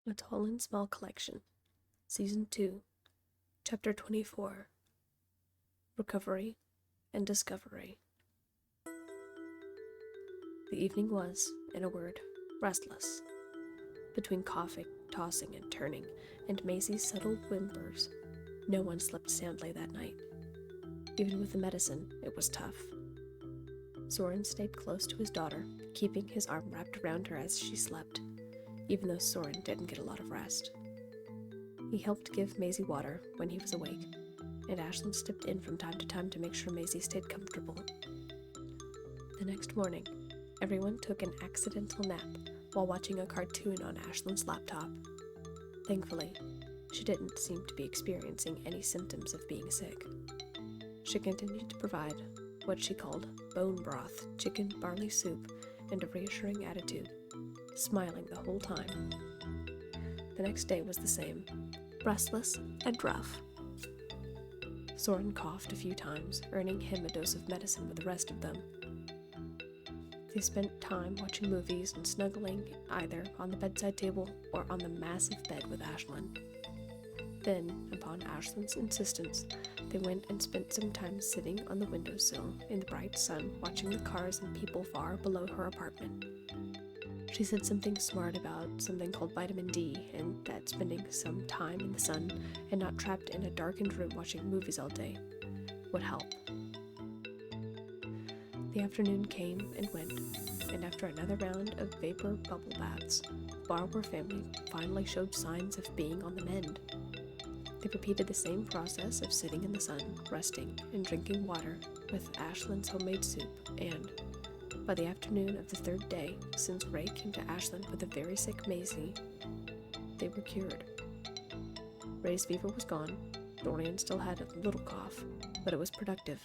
A Tall and Small Collection, Season 2, Chapter 24, Recovery and Discovery. The evening was, in a word, restless. Between coughing, tossing, and turning, and Maisie's subtle whimpers, no one slept soundly that night. Even with the medicine, it was tough. Soren stayed close to his daughter, keeping his arm wrapped around her as she slept, even though Soren didn't get a lot of rest. He helped give Maisie water when he was awake, and Ashlyn stepped in from time to time to make sure Maisie stayed comfortable. The next morning, everyone took an accidental nap while watching a cartoon on Ashlyn's laptop. Thankfully, she didn't seem to be experiencing any symptoms of being sick. She continued to provide what she called bone broth, chicken barley soup, and a reassuring attitude, smiling the whole time. The next day was the same, restless and rough. Soren coughed a few times, earning him a dose of medicine with the rest of them. They spent time watching movies and snuggling either on the bedside table or on the massive bed with Ashlyn. Then, upon Ashlyn's insistence, they went and spent some time sitting on the windowsill in the bright sun, watching the cars and people far below her apartment. She said something smart about something called vitamin D, and that spending some time in the sun and not trapped in a darkened room watching movies all day would help. The afternoon came and went, and after another round of vapor bubble baths, Barber family finally showed signs of being on the mend. They repeated the same process of sitting in the sun, resting, and drinking water with Ashlyn's homemade soup, and by the afternoon of the third day, since Ray came to Ashlyn with a very sick Maisie, they were cured. Ray's fever was gone, Dorian still had a little cough, but it was productive,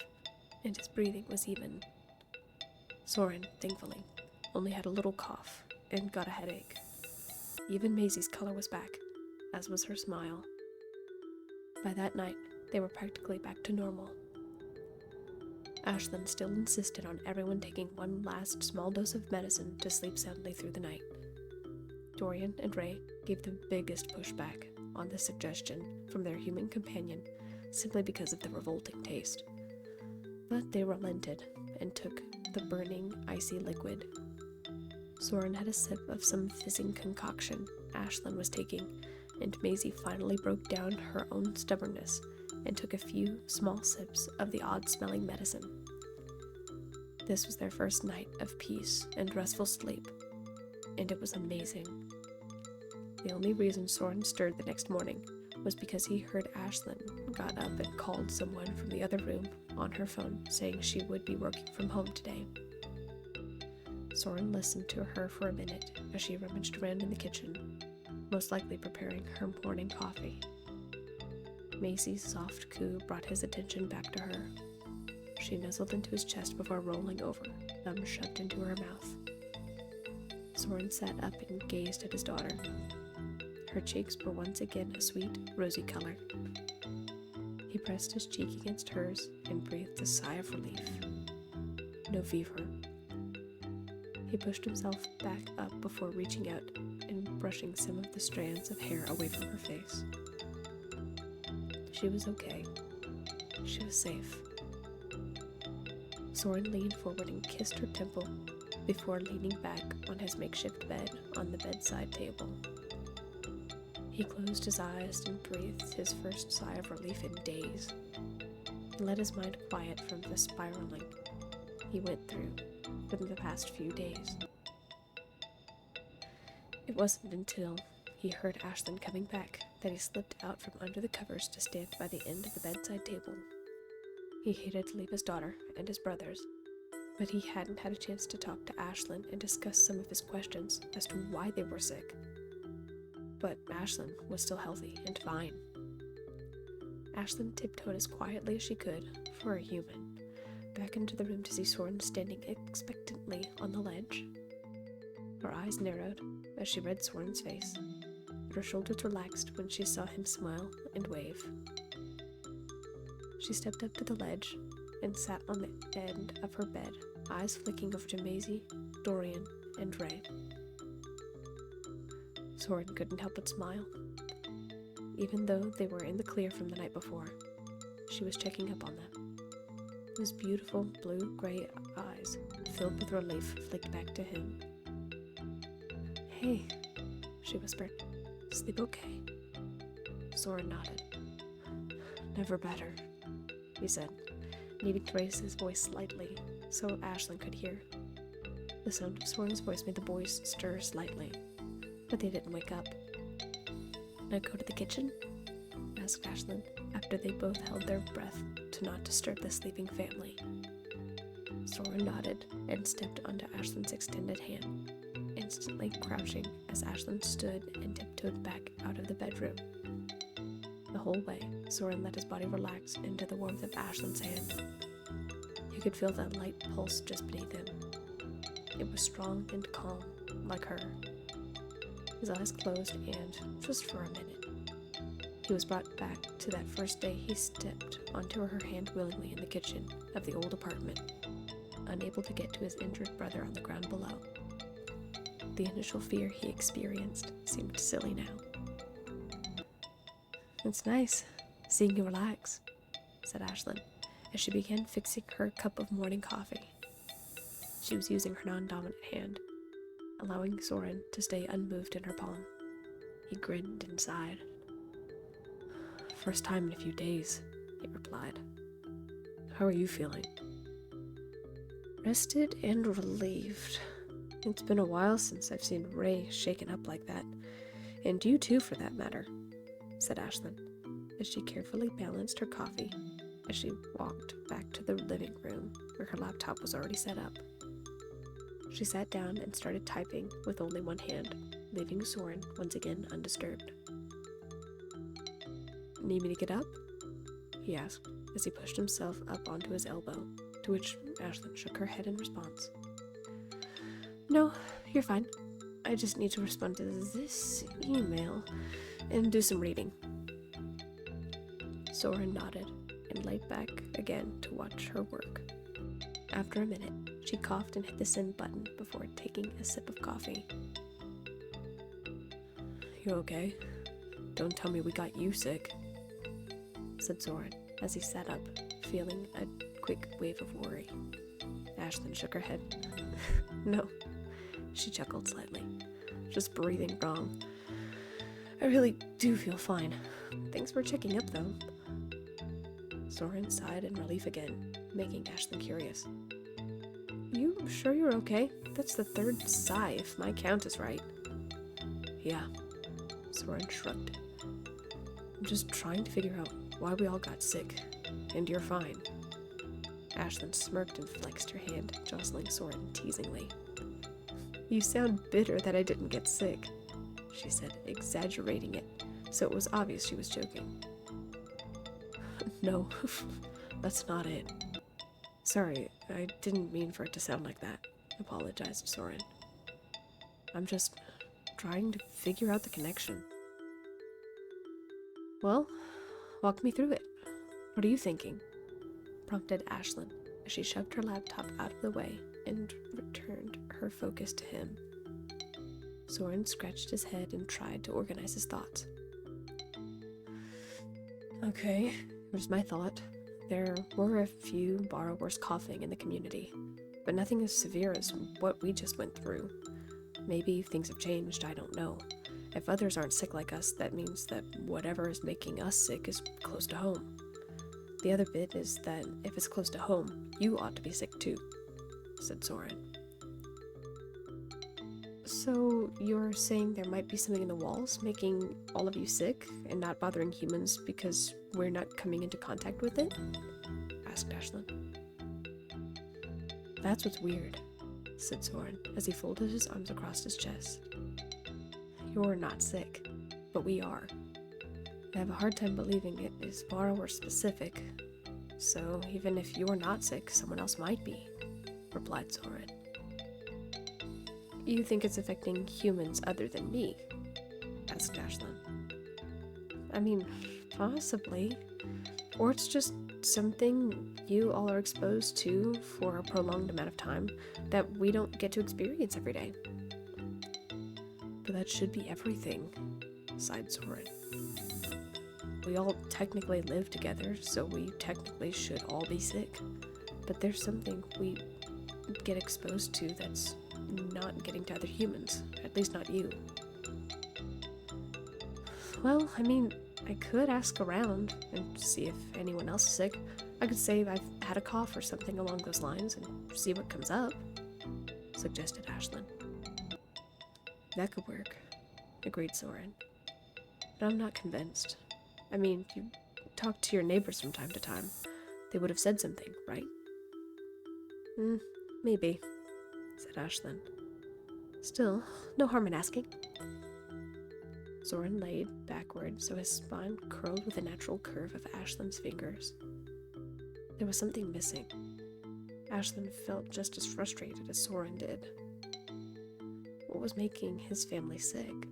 and his breathing was even. Soren, thankfully, only had a little cough and got a headache. Even Maisie's color was back, as was her smile. By that night, they were practically back to normal. Ashlyn still insisted on everyone taking one last small dose of medicine to sleep soundly through the night. Dorian and Ray gave the biggest pushback on this suggestion from their human companion simply because of the revolting taste. But they relented and took the burning, icy liquid. Soren had a sip of some fizzing concoction Ashlyn was taking, and Maisie finally broke down her own stubbornness and took a few small sips of the odd-smelling medicine. This was their first night of peace and restful sleep, and it was amazing. The only reason Soren stirred the next morning was because he heard Ashlyn got up and called someone from the other room on her phone saying she would be working from home today. Soren listened to her for a minute as she rummaged around in the kitchen, most likely preparing her morning coffee. Maisie's soft coo brought his attention back to her. She nuzzled into his chest before rolling over, thumb shoved into her mouth. Soren sat up and gazed at his daughter. Her cheeks were once again a sweet, rosy color. He pressed his cheek against hers and breathed a sigh of relief. No fever. He pushed himself back up before reaching out and brushing some of the strands of hair away from her face. She was okay. She was safe. Soren leaned forward and kissed her temple before leaning back on his makeshift bed on the bedside table. He closed his eyes and breathed his first sigh of relief in days. He let his mind quiet from the spiraling he went through within the past few days. It wasn't until he heard Ashlyn coming back that he slipped out from under the covers to stand by the end of the bedside table. He hated to leave his daughter and his brothers, but he hadn't had a chance to talk to Ashlyn and discuss some of his questions as to why they were sick. But Ashlyn was still healthy and fine. Ashlyn tiptoed as quietly as she could, for a human, back into the room to see Soren standing expectantly on the ledge. Her eyes narrowed as she read Soren's face, but her shoulders relaxed when she saw him smile and wave. She stepped up to the ledge and sat on the end of her bed, eyes flicking over to Maisie, Dorian, and Ray. Soren couldn't help but smile. Even though they were in the clear from the night before, she was checking up on them. Those beautiful blue-gray eyes, filled with relief, flicked back to him. "Hey," she whispered. "Sleep okay?" Soren nodded. "Never better," he said, needing to raise his voice slightly so Ashlyn could hear. The sound of Soren's voice made the boys stir slightly, but they didn't wake up. "Can I go to the kitchen?" asked Ashlyn, after they both held their breath to not disturb the sleeping family. Soren nodded and stepped onto Ashlyn's extended hand, instantly crouching as Ashlyn stood and tiptoed back out of the bedroom. The whole way, Soren let his body relax into the warmth of Ashlyn's hand. He could feel that light pulse just beneath him. It was strong and calm, like her. His eyes closed and, just for a minute, he was brought back to that first day he stepped onto her hand willingly in the kitchen of the old apartment, unable to get to his injured brother on the ground below. The initial fear he experienced seemed silly now. "It's nice, seeing you relax," said Ashlyn, as she began fixing her cup of morning coffee. She was using her non-dominant hand, allowing Soren to stay unmoved in her palm. He grinned and sighed. "First time in a few days," he replied. "How are you feeling?" "Rested and relieved. It's been a while since I've seen Ray shaken up like that, and you too for that matter," said Ashlyn, as she carefully balanced her coffee as she walked back to the living room where her laptop was already set up. She sat down and started typing with only one hand, leaving Soren once again undisturbed. "Need me to get up?" he asked as he pushed himself up onto his elbow, to which Ashlyn shook her head in response. "No, you're fine. I just need to respond to this email and do some reading." Soren nodded and laid back again to watch her work. After a minute, she coughed and hit the send button before taking a sip of coffee. "You okay? Don't tell me we got you sick," said Soren as he sat up, feeling a quick wave of worry. Ashlyn shook her head. "No," she chuckled slightly. "Just breathing wrong. I really do feel fine. Thanks for checking up, though." Soren sighed in relief again, making Ashlyn curious. "You sure you're okay? That's the third sigh, if my count is right." "Yeah," Soren shrugged. "I'm just trying to figure out why we all got sick, and you're fine." Ashlyn smirked and flexed her hand, jostling Soren teasingly. "You sound bitter that I didn't get sick," she said, exaggerating it, so it was obvious she was joking. "No, that's not it. Sorry, I didn't mean for it to sound like that," apologized Soren. "I'm just trying to figure out the connection." "Well, walk me through it. What are you thinking?" prompted Ashlyn as she shoved her laptop out of the way and returned her focus to him. Soren scratched his head and tried to organize his thoughts. "Okay, here's my thought. There were a few borrowers coughing in the community, but nothing as severe as what we just went through. Maybe things have changed, I don't know. If others aren't sick like us, that means that whatever is making us sick is close to home. The other bit is that if it's close to home, you ought to be sick too," said Soren. "So you're saying there might be something in the walls making all of you sick and not bothering humans because we're not coming into contact with it?" asked Ashlyn. "That's what's weird," said Soren as he folded his arms across his chest. "You're not sick, but we are. I have a hard time believing it is borrower specific, so even if you're not sick, someone else might be," replied Soren. "You think it's affecting humans other than me?" asked Ashlyn. "I mean, possibly. Or it's just something you all are exposed to for a prolonged amount of time that we don't get to experience every day." But that should be everything, sighed Soren. We all technically live together, so we technically should all be sick. But there's something we get exposed to that's not getting to other humans, at least not you. Well, I mean, I could ask around and see if anyone else is sick. I could say I've had a cough or something along those lines and see what comes up, suggested Ashlyn. That could work, agreed Soren. But I'm not convinced. I mean, you talk to your neighbors from time to time. They would have said something, right? Maybe, said Ashlyn. Still, no harm in asking. Soren laid backward so his spine curled with a natural curve of Ashlyn's fingers. There was something missing. Ashlyn felt just as frustrated as Soren did. What was making his family sick?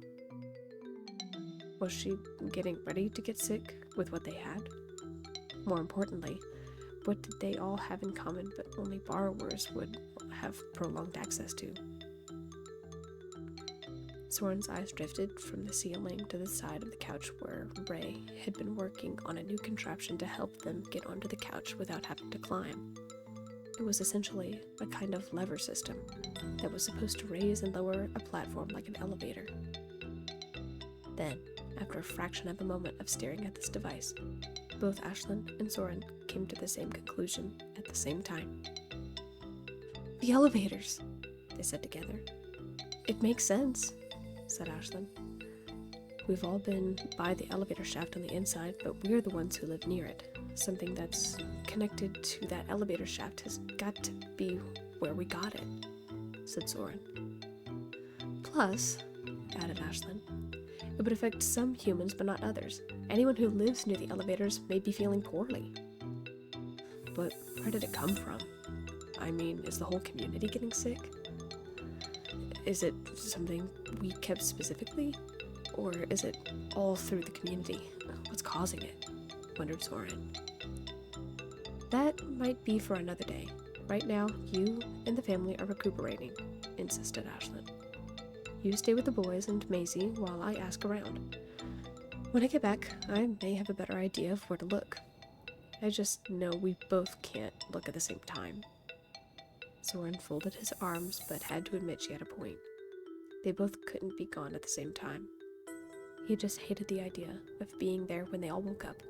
Was she getting ready to get sick with what they had? More importantly, what did they all have in common but only borrowers would have prolonged access to? Soren's eyes drifted from the ceiling to the side of the couch where Ray had been working on a new contraption to help them get onto the couch without having to climb. It was essentially a kind of lever system that was supposed to raise and lower a platform like an elevator. Then, after a fraction of a moment of staring at this device, both Ashlyn and Soren came to the same conclusion at the same time. The elevators, they said together. It makes sense, said Ashlyn. We've all been by the elevator shaft on the inside, but we're the ones who live near it. Something that's connected to that elevator shaft has got to be where we got it, said Soren. Plus, added Ashlyn, it would affect some humans but not others. Anyone who lives near the elevators may be feeling poorly. But where did it come from? I mean, is the whole community getting sick? Is it something we kept specifically? Or is it all through the community? What's causing it? Wondered Soren. That might be for another day. Right now, you and the family are recuperating, insisted Ashlyn. You stay with the boys and Maisie while I ask around. When I get back, I may have a better idea of where to look. I just know we both can't look at the same time. Soren folded his arms, but had to admit she had a point. They both couldn't be gone at the same time. He just hated the idea of being there when they all woke up,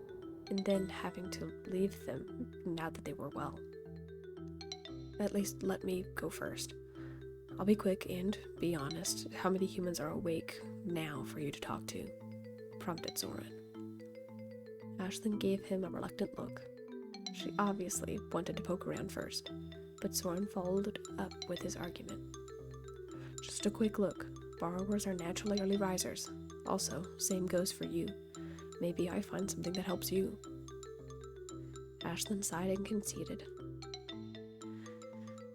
and then having to leave them now that they were well. At least let me go first. I'll be quick and be honest. How many humans are awake now for you to talk to? Prompted Soren. Ashlyn gave him a reluctant look. She obviously wanted to poke around first, but Soren followed up with his argument. Just a quick look. Borrowers are naturally early risers. Also, same goes for you. Maybe I find something that helps you. Ashlyn sighed and conceded.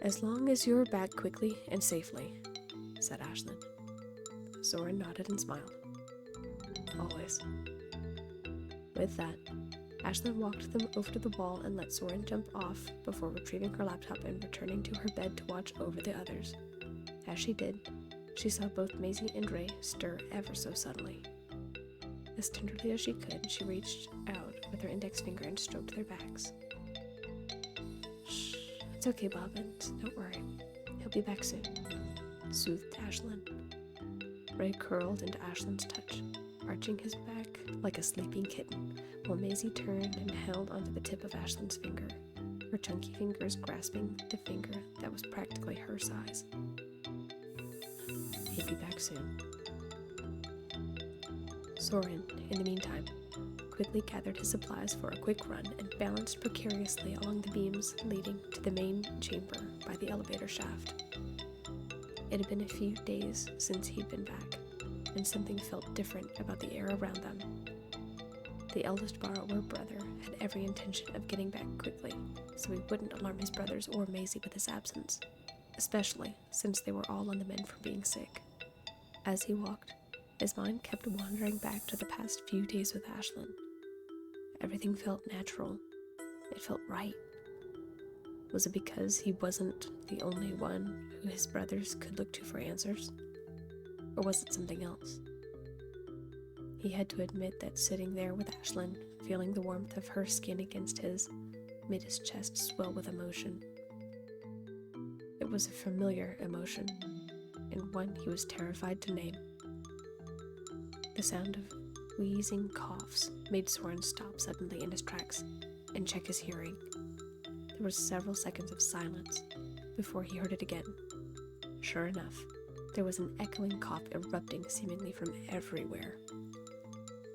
As long as you're back quickly and safely, said Ashlyn. Soren nodded and smiled. Always. With that, Ashlyn walked them over to the wall and let Soren jump off before retrieving her laptop and returning to her bed to watch over the others. As she did, she saw both Maisie and Ray stir ever so subtly. As tenderly as she could, she reached out with her index finger and stroked their backs. Shh, it's okay, Bobbins. Don't worry. He'll be back soon, soothed Ashlyn. Ray curled into Ashlyn's touch, arching his back like a sleeping kitten, while Maisie turned and held onto the tip of Ashlyn's finger, her chunky fingers grasping the finger that was practically her size. He'd be back soon. Soren, in the meantime, quickly gathered his supplies for a quick run and balanced precariously along the beams leading to the main chamber by the elevator shaft. It had been a few days since he'd been back, and something felt different about the air around them. The eldest borrower brother had every intention of getting back quickly, so he wouldn't alarm his brothers or Maisie with his absence, especially since they were all on the mend from being sick. As he walked, his mind kept wandering back to the past few days with Ashlyn. Everything felt natural. It felt right. Was it because he wasn't the only one who his brothers could look to for answers? or was it something else? He had to admit that sitting there with Ashlyn, feeling the warmth of her skin against his, made his chest swell with emotion. It was a familiar emotion, and one he was terrified to name. The sound of wheezing coughs made Soren stop suddenly in his tracks and check his hearing. There were several seconds of silence before he heard it again. Sure enough, there was an echoing cough erupting seemingly from everywhere.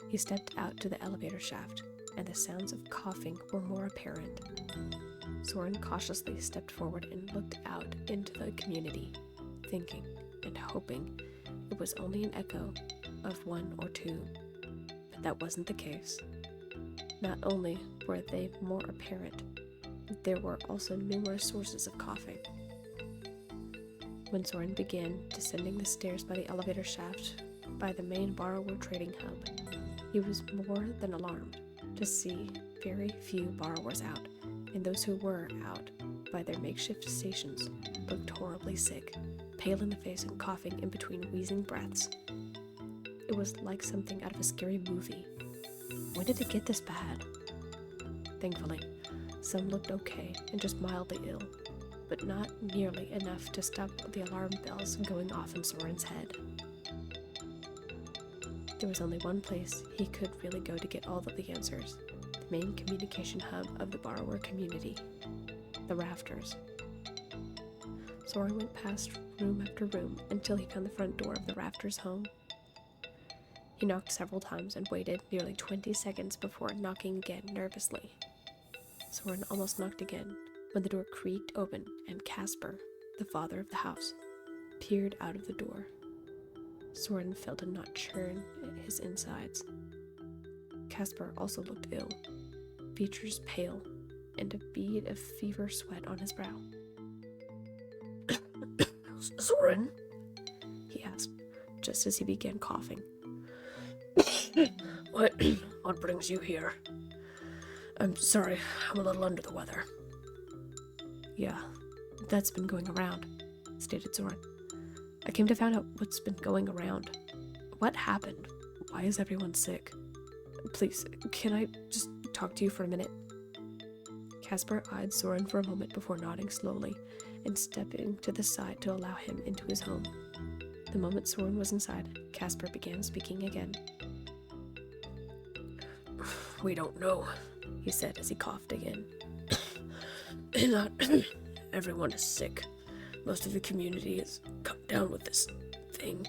He stepped out to the elevator shaft, and the sounds of coughing were more apparent. Soren cautiously stepped forward and looked out into the community, thinking and hoping it was only an echo of one or two. But that wasn't the case. Not only were they more apparent, but there were also numerous sources of coughing. When Soren began descending the stairs by the elevator shaft by the main borrower trading hub, he was more than alarmed to see very few borrowers out, and those who were out by their makeshift stations looked horribly sick, pale in the face and coughing in between wheezing breaths. It was like something out of a scary movie. When did it get this bad? Thankfully, some looked okay and just mildly ill, but not nearly enough to stop the alarm bells going off in Soren's head. There was only one place he could really go to get all of the answers, the main communication hub of the borrower community, the rafters. Soren went past room after room until he found the front door of the rafters' home. He knocked several times and waited nearly 20 seconds before knocking again nervously. Soren almost knocked again when the door creaked open and Casper, the father of the house, peered out of the door. Soren felt a knot churn at his insides. Casper also looked ill, features pale, and a bead of fever sweat on his brow. Soren? He asked, just as he began coughing. What brings you here? I'm sorry, I'm a little under the weather. Yeah, that's been going around, stated Soren. I came to find out what's been going around. What happened? Why is everyone sick? Please, can I just talk to you for a minute? Casper eyed Soren for a moment before nodding slowly and stepping to the side to allow him into his home. The moment Soren was inside, Casper began speaking again. We don't know, he said as he coughed again. Not everyone is sick. Most of the community has come down with this thing.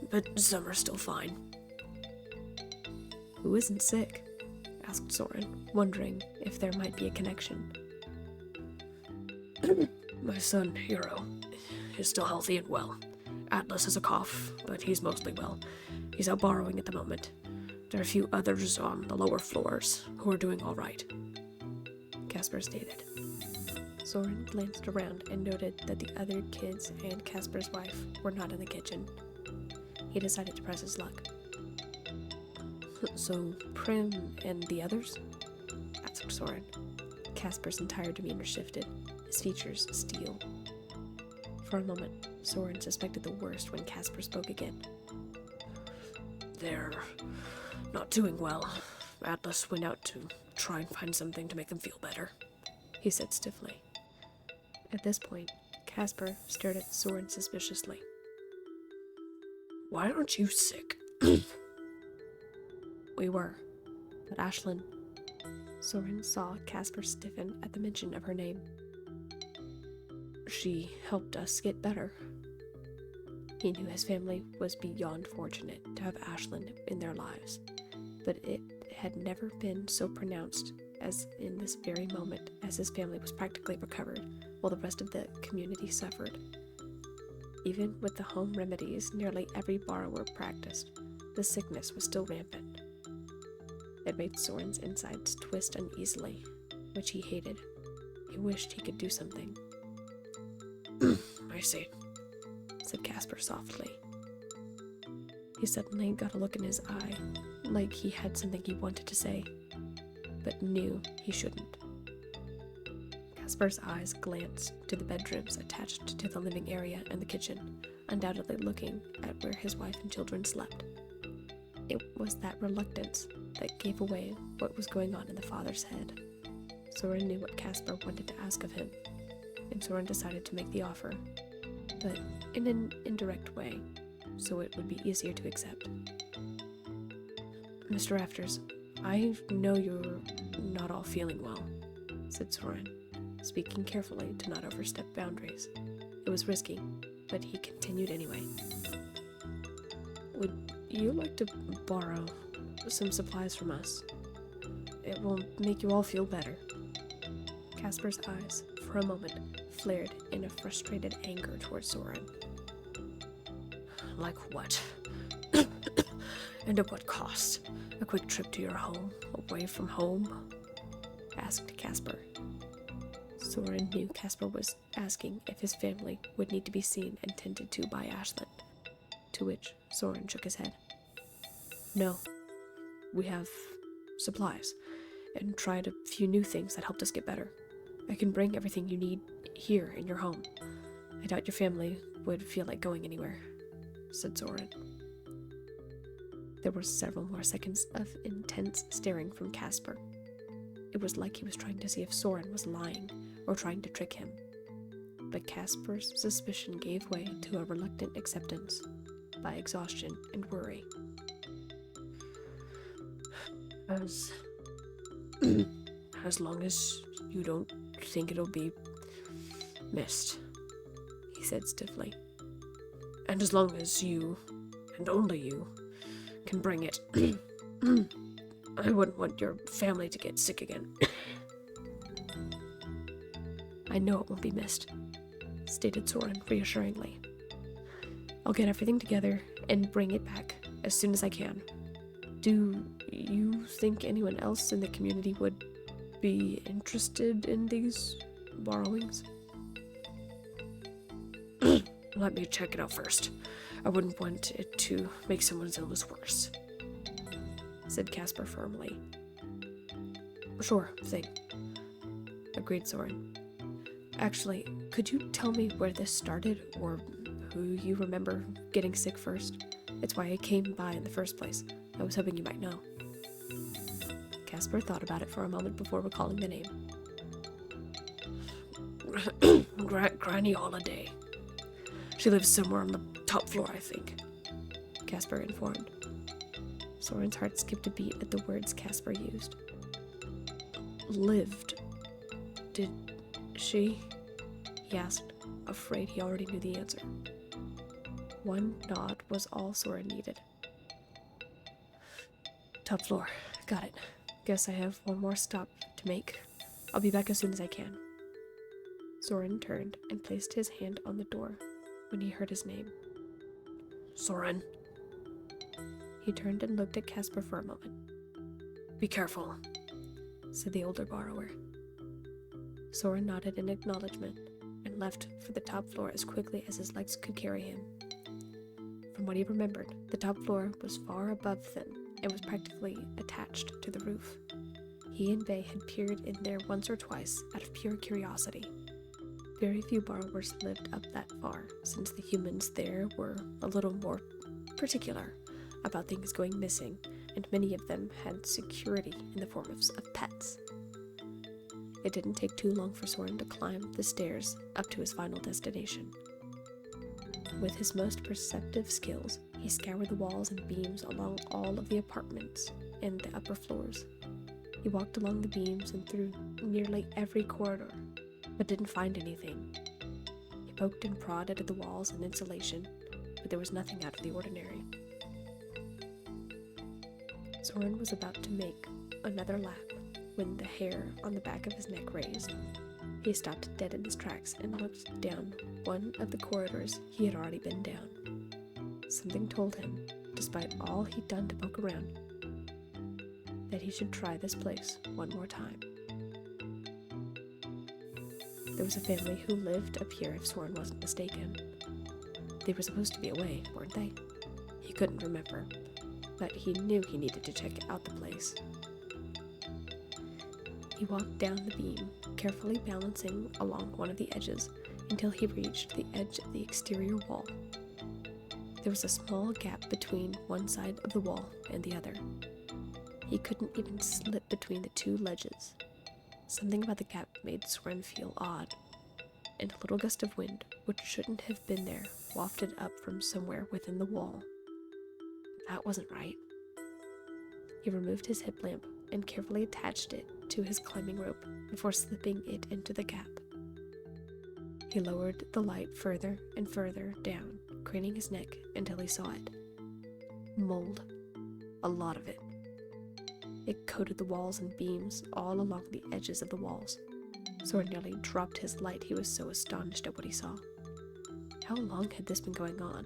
But some are still fine. Who isn't sick? Asked Soren, wondering if there might be a connection. My son, Hero, is still healthy and well. Atlas has a cough, but he's mostly well. He's out borrowing at the moment. There are a few others on the lower floors who are doing all right, Casper stated. Soren glanced around and noted that the other kids and Casper's wife were not in the kitchen. He decided to press his luck. So, Prim and the others? Asked Soren. Casper's entire demeanor shifted, his features steel. For a moment, Soren suspected the worst when Casper spoke again. They're not doing well. Atlas went out to try and find something to make them feel better, he said stiffly. At this point, Casper stared at Soren suspiciously. Why aren't you sick? We were, but Ashlyn. Soren saw Casper stiffen at the mention of her name. She helped us get better. He knew his family was beyond fortunate to have Ashlyn in their lives, but it had never been so pronounced as in this very moment, as his family was practically recovered while the rest of the community suffered. Even with the home remedies nearly every borrower practiced, the sickness was still rampant. It made Soren's insides twist uneasily, which he hated. He wished he could do something. I see, said Casper softly. He suddenly got a look in his eye, like he had something he wanted to say, but knew he shouldn't. Casper's eyes glanced to the bedrooms attached to the living area and the kitchen, undoubtedly looking at where his wife and children slept. It was that reluctance that gave away what was going on in the father's head. Soren knew what Casper wanted to ask of him, and Soren decided to make the offer, but in an indirect way, so it would be easier to accept. Mr. Rafters, I know you're not all feeling well, said Soren, speaking carefully to not overstep boundaries. It was risky, but he continued anyway. Would you like to borrow some supplies from us? It will make you all feel better. Casper's eyes, for a moment, flared in a frustrated anger towards Soren. Like what? And at what cost? A quick trip to your home, away from home? Asked Casper. Soren knew Casper was asking if his family would need to be seen and tended to by Ashland, to which Soren shook his head. No, we have supplies, and tried a few new things that helped us get better. I can bring everything you need here in your home. I doubt your family would feel like going anywhere, said Soren. There were several more seconds of intense staring from Casper. It was like he was trying to see if Soren was lying or trying to trick him. But Casper's suspicion gave way to a reluctant acceptance by exhaustion and worry. As long as you don't think it'll be missed, he said stiffly. And as long as you, and only you, can bring it, I wouldn't want your family to get sick again. I know it won't be missed, stated Soren reassuringly. I'll get everything together and bring it back as soon as I can. Do you think anyone else in the community would be interested in these borrowings? Let me check it out first. I wouldn't want it to make someone's illness worse, said Casper firmly. Sure thing, agreed Soren. Actually, could you tell me where this started, or who you remember getting sick first? It's why I came by in the first place. I was hoping you might know. Casper thought about it for a moment before recalling the name. Granny Holiday. She lives somewhere on the top floor, I think, Casper informed. Soren's heart skipped a beat at the words Casper used. Lived. Did she? He asked, afraid he already knew the answer. One nod was all Soren needed. Top floor. Got it. Guess I have one more stop to make. I'll be back as soon as I can. Soren turned and placed his hand on the door when he heard his name. Soren. He turned and looked at Casper for a moment. Be careful, said the older borrower. Soren nodded in acknowledgement and left for the top floor as quickly as his legs could carry him. From what he remembered, the top floor was far above them and was practically attached to the roof. He and Bay had peered in there once or twice out of pure curiosity. Very few borrowers lived up that far, since the humans there were a little more particular about things going missing, and many of them had security in the form of pets. It didn't take too long for Soren to climb the stairs up to his final destination. With his most perceptive skills, he scoured the walls and beams along all of the apartments and the upper floors. He walked along the beams and through nearly every corridor, but didn't find anything. He poked and prodded at the walls and insulation, but there was nothing out of the ordinary. Soren was about to make another lap when the hair on the back of his neck raised. He stopped dead in his tracks and looked down one of the corridors he had already been down. Something told him, despite all he'd done to poke around, that he should try this place one more time. There was a family who lived up here if Soren wasn't mistaken. They were supposed to be away, weren't they? He couldn't remember, but he knew he needed to check out the place. He walked down the beam, carefully balancing along one of the edges until he reached the edge of the exterior wall. There was a small gap between one side of the wall and the other. He couldn't even slip between the two ledges. Something about the gap made Soren feel odd, and a little gust of wind, which shouldn't have been there, wafted up from somewhere within the wall. That wasn't right. He removed his headlamp and carefully attached it to his climbing rope before slipping it into the gap. He lowered the light further and further down, craning his neck until he saw it. Mold. A lot of it. It coated the walls and beams all along the edges of the walls. Soren nearly dropped his light, he was so astonished at what he saw. How long had this been going on?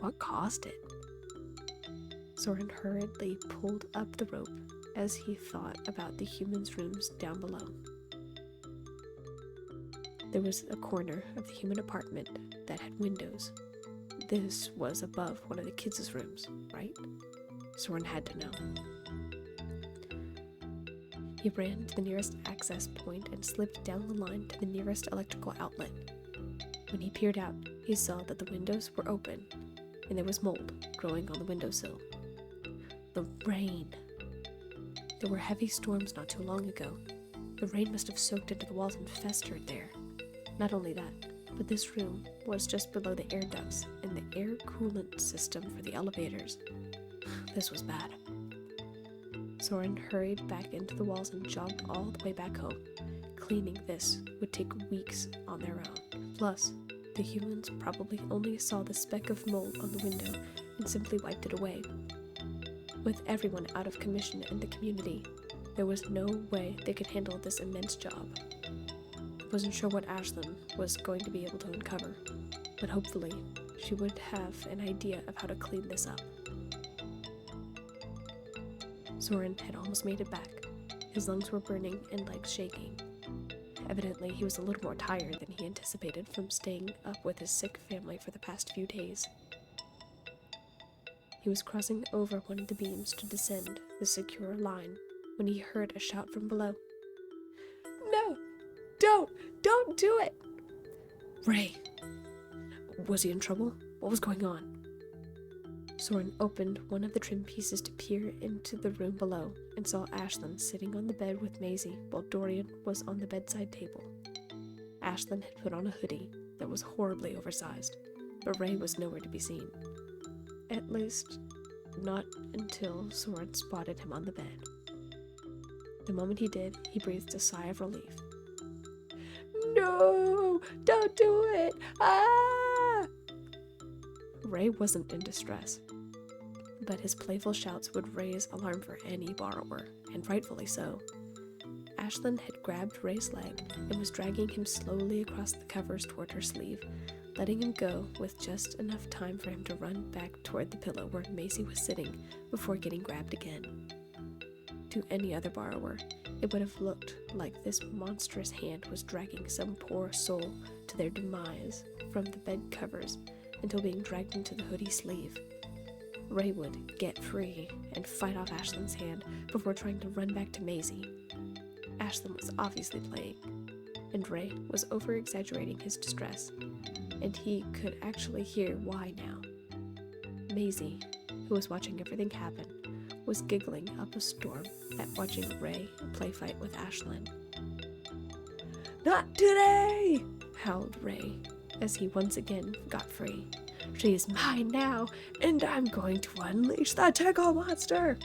What caused it? Soren hurriedly pulled up the rope as he thought about the humans' rooms down below. There was a corner of the human apartment that had windows. This was above one of the kids' rooms, right? Soren had to know. He ran to the nearest access point and slipped down the line to the nearest electrical outlet. When he peered out, he saw that the windows were open, and there was mold growing on the windowsill. The rain. There were heavy storms not too long ago. The rain must have soaked into the walls and festered there. Not only that, but this room was just below the air ducts and the air coolant system for the elevators. This was bad. Soren hurried back into the walls and jogged all the way back home. Cleaning this would take weeks on their own. Plus, the humans probably only saw the speck of mold on the window and simply wiped it away. With everyone out of commission in the community, there was no way they could handle this immense job. I wasn't sure what Ashlyn was going to be able to uncover, but hopefully she would have an idea of how to clean this up. Soren had almost made it back. His lungs were burning and legs shaking. Evidently, he was a little more tired than he anticipated from staying up with his sick family for the past few days. He was crossing over one of the beams to descend the secure line when he heard a shout from below. "No! Don't do it!" Ray! Was he in trouble? What was going on? Soren opened one of the trim pieces to peer into the room below and saw Ashlyn sitting on the bed with Maisie while Dorian was on the bedside table. Ashlyn had put on a hoodie that was horribly oversized, but Ray was nowhere to be seen. At least, not until Soren spotted him on the bed. The moment he did, he breathed a sigh of relief. "No! Don't do it! Ah!" Ray wasn't in distress, but his playful shouts would raise alarm for any borrower, and rightfully so. Ashlyn had grabbed Ray's leg and was dragging him slowly across the covers toward her sleeve, letting him go with just enough time for him to run back toward the pillow where Maisie was sitting before getting grabbed again. To any other borrower, it would have looked like this monstrous hand was dragging some poor soul to their demise from the bed covers until being dragged into the hoodie sleeve. Ray would get free and fight off Ashlyn's hand before trying to run back to Maisie. Ashlyn was obviously playing, and Ray was over-exaggerating his distress, and he could actually hear why now. Maisie, who was watching everything happen, was giggling up a storm at watching Ray play fight with Ashlyn. "Not today!" howled Ray as he once again got free. "She's mine now, and I'm going to unleash the tickle monster!"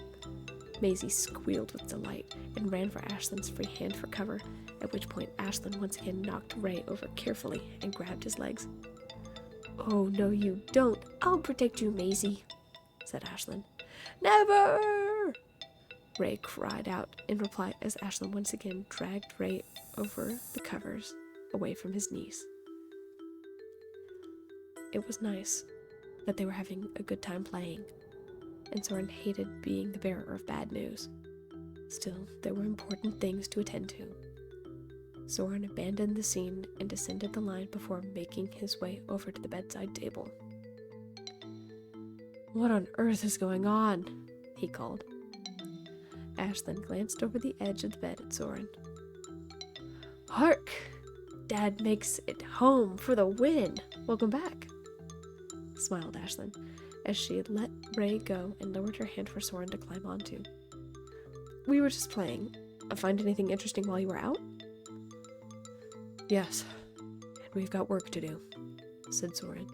Maisie squealed with delight and ran for Ashlyn's free hand for cover, at which point Ashlyn once again knocked Ray over carefully and grabbed his legs. "Oh, no you don't. I'll protect you, Maisie," said Ashlyn. "Never!" Ray cried out in reply as Ashlyn once again dragged Ray over the covers, away from his niece. It was nice that they were having a good time playing, and Soren hated being the bearer of bad news. Still, there were important things to attend to. Soren abandoned the scene and descended the line before making his way over to the bedside table. "What on earth is going on?" he called. Ashlyn glanced over the edge of the bed at Soren. "Hark! Dad makes it home for the win! Welcome back," smiled Ashlyn, as she let Ray go and lowered her hand for Soren to climb onto. We were just playing. Find anything interesting while you were out? Yes, and we've got work to do, said Soren.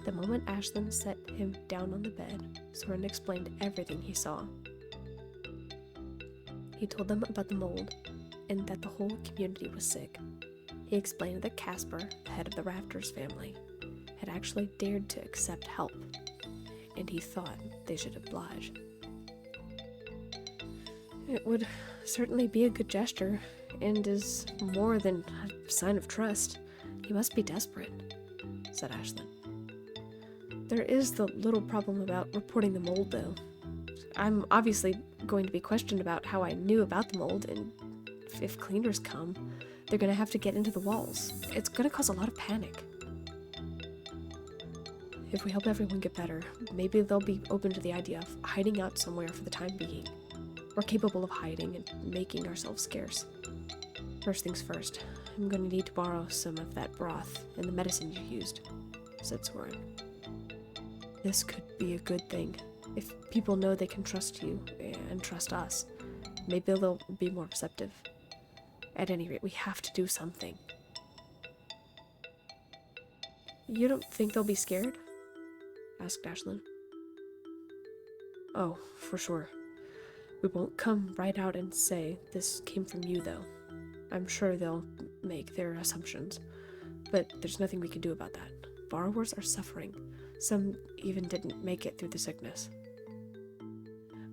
The moment Ashlyn set him down on the bed, Soren explained everything he saw. He told them about the mold, and that the whole community was sick. He explained that Casper, the head of the Rafters family, had actually dared to accept help, and he thought they should oblige. It would certainly be a good gesture, and is more than a sign of trust. He must be desperate, said Ashlyn. There is the little problem about reporting the mold, though. I'm obviously going to be questioned about how I knew about the mold, and if cleaners come, they're going to have to get into the walls. It's going to cause a lot of panic. If we help everyone get better, maybe they'll be open to the idea of hiding out somewhere for the time being. We're capable of hiding and making ourselves scarce. First things first, I'm going to need to borrow some of that broth and the medicine you used, said Soren. This could be a good thing. If people know they can trust you and trust us, maybe they'll be more receptive. At any rate, we have to do something. You don't think they'll be scared? Asked Ashlyn. Oh, for sure. We won't come right out and say this came from you, though. I'm sure they'll make their assumptions, but there's nothing we can do about that. Borrowers are suffering. Some even didn't make it through the sickness.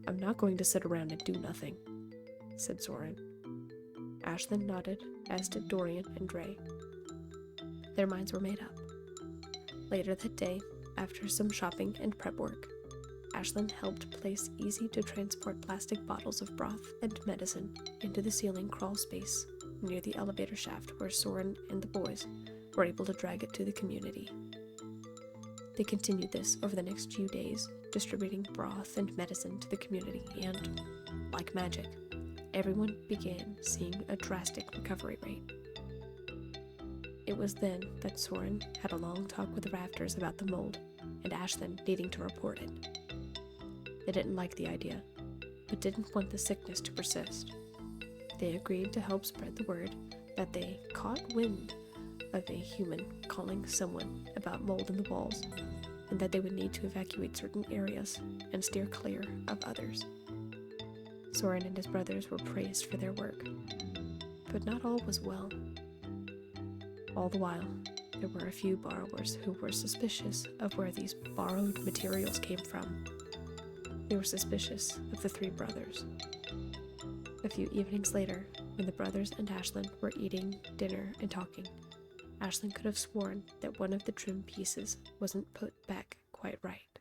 I'm not going to sit around and do nothing, said Soren. Ashlyn nodded, as did Dorian and Ray. Their minds were made up. Later that day, after some shopping and prep work, Ashlyn helped place easy-to-transport plastic bottles of broth and medicine into the ceiling crawl space near the elevator shaft where Soren and the boys were able to drag it to the community. They continued this over the next few days, distributing broth and medicine to the community, and, like magic, everyone began seeing a drastic recovery rate. It was then that Soren had a long talk with the Rafters about the mold, and Ashlyn needing to report it. They didn't like the idea, but didn't want the sickness to persist. They agreed to help spread the word that they caught wind of a human calling someone about mold in the walls, and that they would need to evacuate certain areas and steer clear of others. Soren and his brothers were praised for their work, but not all was well. All the while, there were a few borrowers who were suspicious of where these borrowed materials came from. They were suspicious of the three brothers. A few evenings later, when the brothers and Ashlyn were eating dinner and talking, Ashlyn could have sworn that one of the trim pieces wasn't put back quite right.